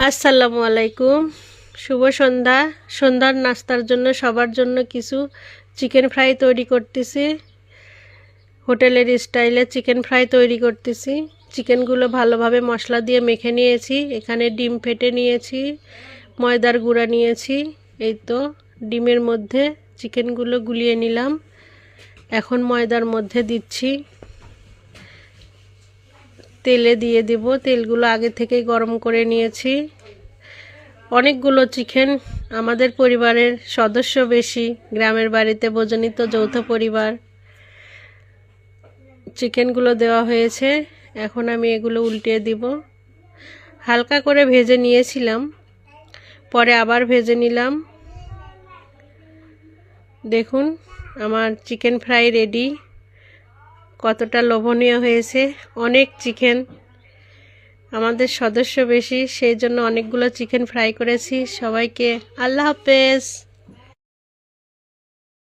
আসসালামু আলাইকুম, শুভ সন্ধ্যা। সন্ধ্যার নাস্তার জন্য সবার জন্য কিছু চিকেন ফ্রাই তৈরি করতেছি। হোটেলের স্টাইলে চিকেন ফ্রাই তৈরি করতেছি। চিকেনগুলো ভালোভাবে মশলা দিয়ে মেখে নিয়েছি। এখানে ডিম ফেটে নিয়েছি, ময়দার গুঁড়া নিয়েছি। এই তো ডিমের মধ্যে চিকেনগুলো গুলিয়ে নিলাম। এখন ময়দার মধ্যে দিচ্ছি, তেলে দিয়ে দেব। তেলগুলো আগে থেকেই গরম করে নিয়েছি। অনেকগুলো চিকেন, আমাদের পরিবারের সদস্য বেশি। গ্রামের বাড়িতে বোঝেনই তো, যৌথ পরিবার। চিকেনগুলো দেওয়া হয়েছে, এখন আমি এগুলো উল্টিয়ে দিব। হালকা করে ভেজে নিয়েছিলাম, পরে আবার ভেজে নিলাম। দেখুন আমার চিকেন ফ্রাই রেডি। কতটা লোভনীয় হয়েছে। অনেক চিকেন, আমাদের সদস্য বেশি, সেই জন্য অনেকগুলো চিকেন ফ্রাই করেছি। সবাইকে আল্লাহ হাফেজ।